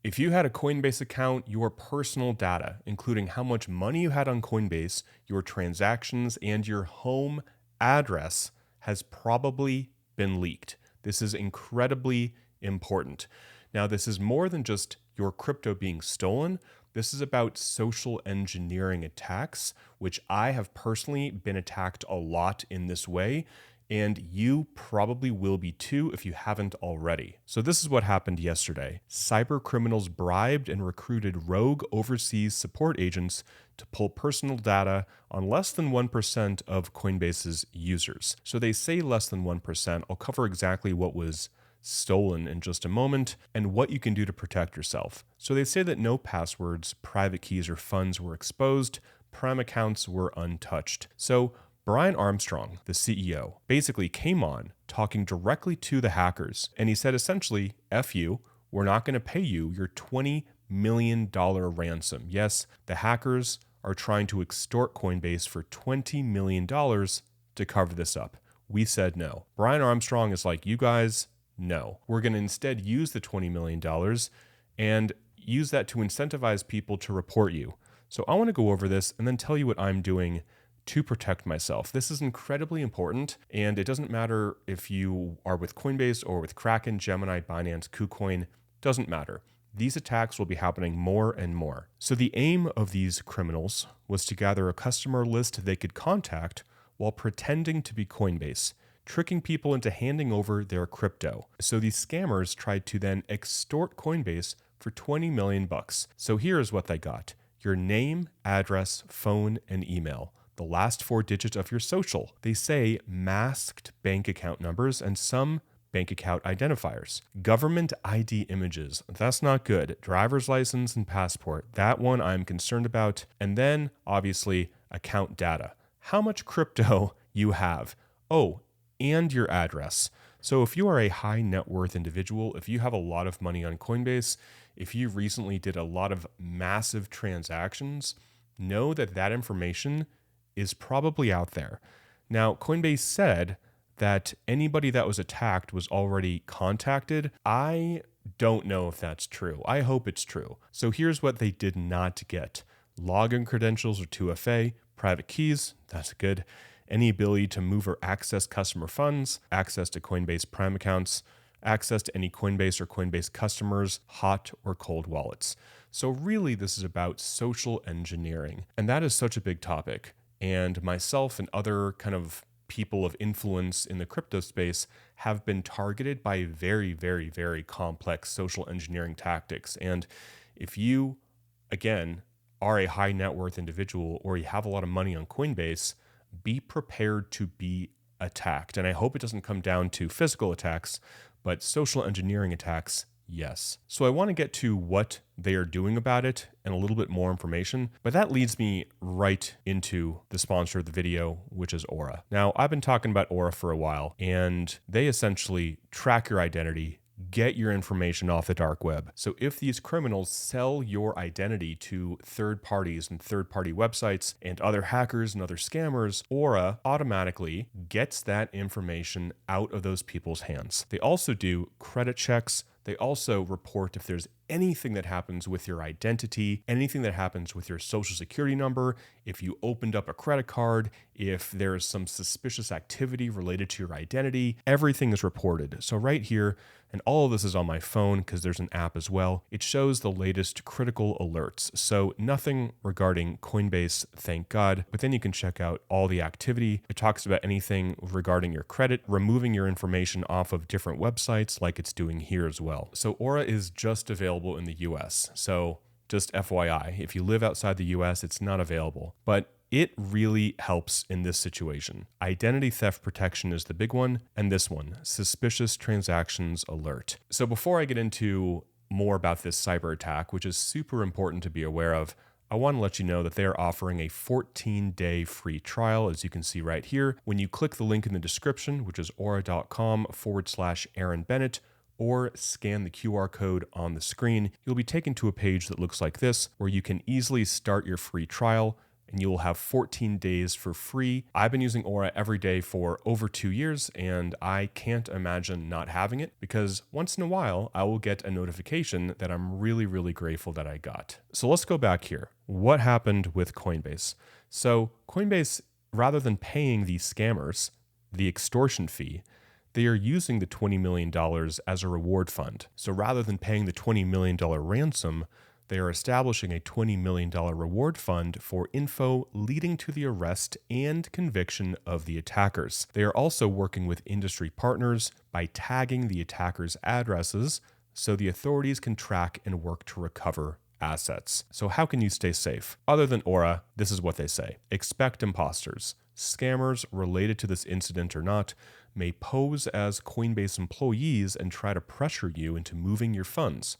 If you had a Coinbase account, your personal data, including how much money you had on Coinbase, your transactions, and your home address, has probably been leaked. This is incredibly important. Now, this is more than just your crypto being stolen. This is about social engineering attacks, which I have personally been attacked a lot in this way. And you probably will be too if you haven't already. So this is what happened yesterday. Cyber criminals bribed and recruited rogue overseas support agents to pull personal data on less than 1% of Coinbase's users. So they say less than 1%. I'll cover exactly what was stolen in just a moment and what you can do to protect yourself. So they say that no passwords, private keys, or funds were exposed. Prime accounts were untouched. So Brian Armstrong, the CEO, basically came on talking directly to the hackers, and he said essentially, F you, we're not going to pay you your $20 million ransom. Yes, the hackers are trying to extort Coinbase for $20 million to cover this up. We said no. Brian Armstrong is like, you guys, no. We're going to instead use the $20 million and use that to incentivize people to report you. So I want to go over this and then tell you what I'm doing to protect myself. This is incredibly important, and it doesn't matter if you are with Coinbase or with Kraken, Gemini, Binance, KuCoin, doesn't matter. These attacks will be happening more and more. So the aim of these criminals was to gather a customer list they could contact while pretending to be Coinbase, tricking people into handing over their crypto. So these scammers tried to then extort Coinbase for 20 million bucks. So here's what they got: your name, address, phone, and email. The last 4 digits of your social. They say masked bank account numbers and some bank account identifiers. Government ID images. That's not good. Driver's license and passport. That one I'm concerned about. And then, obviously, account data. How much crypto you have. Oh, and your address. So if you are a high net worth individual, if you have a lot of money on Coinbase, if you recently did a lot of massive transactions, know that that information is probably out there. Now, Coinbase said that anybody that was attacked was already contacted. I don't know if that's true. I hope it's true. So here's what they did not get: login credentials or 2FA, private keys, that's good, any ability to move or access customer funds, access to Coinbase Prime accounts, access to any Coinbase or Coinbase customers' hot or cold wallets. So really, this is about social engineering, and that is such a big topic. And myself and other kind of people of influence in the crypto space have been targeted by very, very, very complex social engineering tactics. And if you, again, are a high net worth individual or you have a lot of money on Coinbase, be prepared to be attacked. And I hope it doesn't come down to physical attacks, but social engineering attacks, yes. So I want to get to what they are doing about it and a little bit more information, but that leads me right into the sponsor of the video, which is Aura. Now, I've been talking about Aura for a while, and they essentially track your identity, get your information off the dark web. So if these criminals sell your identity to third parties and third-party websites and other hackers and other scammers, Aura automatically gets that information out of those people's hands. They also do credit checks. They also report if there's anything that happens with your identity, anything that happens with your social security number, if you opened up a credit card, if there's some suspicious activity related to your identity, everything is reported. So right here, and all of this is on my phone because there's an app as well, it shows the latest critical alerts. So nothing regarding Coinbase, thank God, but then you can check out all the activity. It talks about anything regarding your credit, removing your information off of different websites like it's doing here as well. So Aura is just available in the US. So just FYI, if you live outside the US, it's not available. But it really helps in this situation. Identity theft protection is the big one, and this one, suspicious transactions alert. So before I get into more about this cyber attack, which is super important to be aware of, I want to let you know that they are offering a 14-day free trial, as you can see right here. When you click the link in the description, which is aura.com/Aaron Bennett, or scan the QR code on the screen, you'll be taken to a page that looks like this, where you can easily start your free trial and you will have 14 days for free. I've been using Aura every day for over 2 years, and I can't imagine not having it because once in a while I will get a notification that I'm really, really grateful that I got. So let's go back here. What happened with Coinbase? So Coinbase, rather than paying these scammers the extortion fee, they are using the $20 million as a reward fund. So rather than paying the $20 million ransom, they are establishing a $20 million reward fund for info leading to the arrest and conviction of the attackers. They are also working with industry partners by tagging the attackers' addresses so the authorities can track and work to recover assets. So how can you stay safe? Other than Aura, this is what they say. Expect imposters. Scammers related to this incident or not may pose as Coinbase employees and try to pressure you into moving your funds.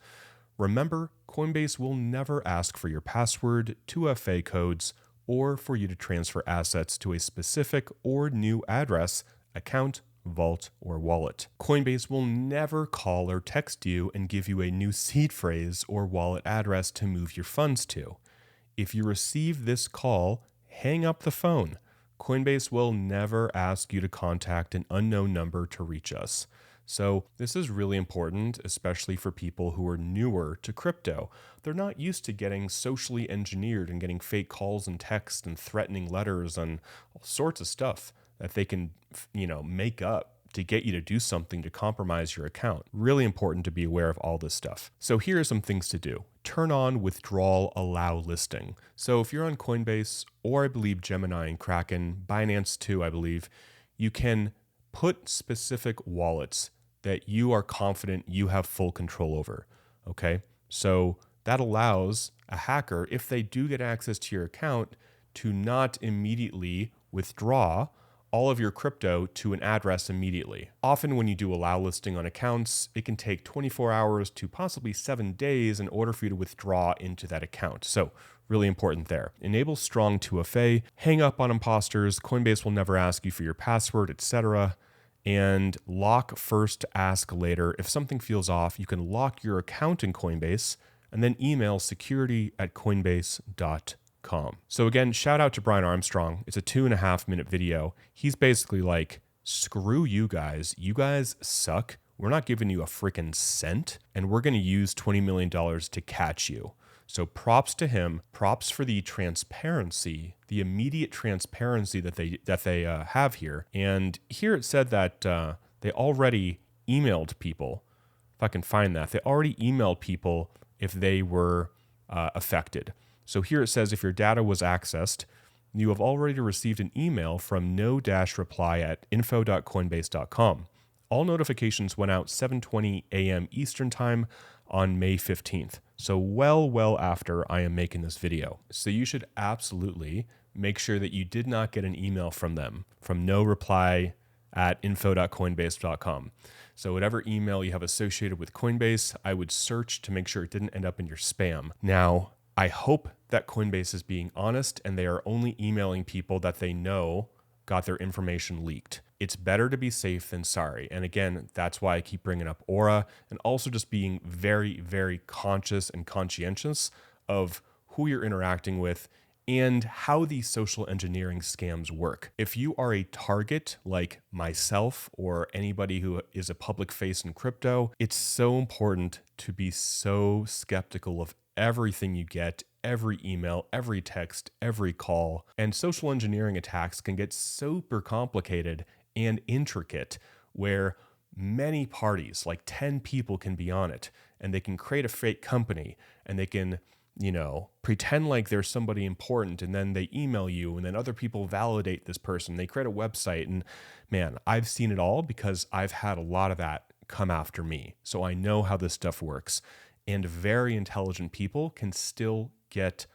Remember, Coinbase will never ask for your password, 2FA codes, or for you to transfer assets to a specific or new address, account, vault, or wallet. Coinbase will never call or text you and give you a new seed phrase or wallet address to move your funds to. If you receive this call, hang up the phone. Coinbase will never ask you to contact an unknown number to reach us. So this is really important, especially for people who are newer to crypto. They're not used to getting socially engineered and getting fake calls and texts and threatening letters and all sorts of stuff that they can, make up to get you to do something to compromise your account. Really important to be aware of all this stuff. So here are some things to do. Turn on withdrawal allow listing. So if you're on Coinbase or I believe Gemini and Kraken, Binance too, I believe, you can put specific wallets that you are confident you have full control over. Okay. So that allows a hacker, if they do get access to your account, to not immediately withdraw all of your crypto to an address immediately. Often when you do allow listing on accounts, it can take 24 hours to possibly 7 days in order for you to withdraw into that account. So really important there. Enable strong 2FA, hang up on imposters, Coinbase will never ask you for your password, etc. And lock first, ask later. If something feels off, you can lock your account in Coinbase and then email security@coinbase.com. So again, shout out to Brian Armstrong. It's a 2.5-minute video. He's basically like, screw you guys. You guys suck. We're not giving you a freaking cent, and we're going to use $20 million to catch you. So props to him. Props for the transparency, the immediate transparency that they have here. And here it said that they already emailed people. If I can find that, they already emailed people if they were affected. So here it says if your data was accessed, you have already received an email from no-reply@info.coinbase.com. All notifications went out 7:20 a.m. Eastern Time on May 15th. So well after I am making this video. So you should absolutely make sure that you did not get an email from them, from no-reply@info.coinbase.com. So whatever email you have associated with Coinbase, I would search to make sure it didn't end up in your spam. Now, I hope that Coinbase is being honest and they are only emailing people that they know got their information leaked. It's better to be safe than sorry. And again, that's why I keep bringing up Aura and also just being very, very conscious and conscientious of who you're interacting with and how these social engineering scams work. If you are a target like myself or anybody who is a public face in crypto, it's so important to be so skeptical of everything you get, every email, every text, every call. And social engineering attacks can get super complicated and intricate where many parties, like 10 people, can be on it, and they can create a fake company and they can pretend like there's somebody important, and then they email you, and then other people validate this person. They create a website, and man, I've seen it all because I've had a lot of that come after me. So I know how this stuff works, and very intelligent people can still get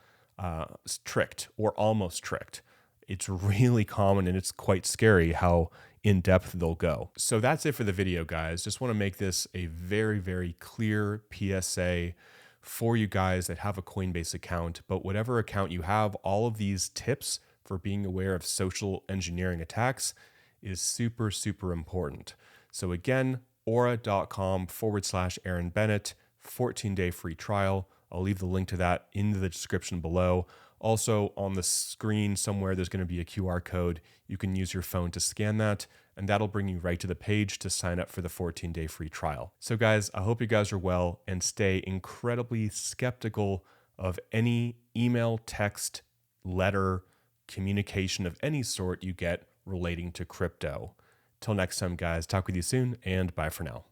tricked or almost tricked. It's really common, and it's quite scary how in depth they'll go. So that's it for the video, guys. Just want to make this a very, very clear PSA for you guys that have a Coinbase account. But whatever account you have, all of these tips for being aware of social engineering attacks is super, super important. So again, aura.com/Aaron Bennett, 14-day free trial. I'll leave the link to that in the description below. Also, on the screen somewhere, there's going to be a QR code. You can use your phone to scan that, and that'll bring you right to the page to sign up for the 14-day free trial. So guys, I hope you guys are well, and stay incredibly skeptical of any email, text, letter, communication of any sort you get relating to crypto. Till next time, guys, talk with you soon, and bye for now.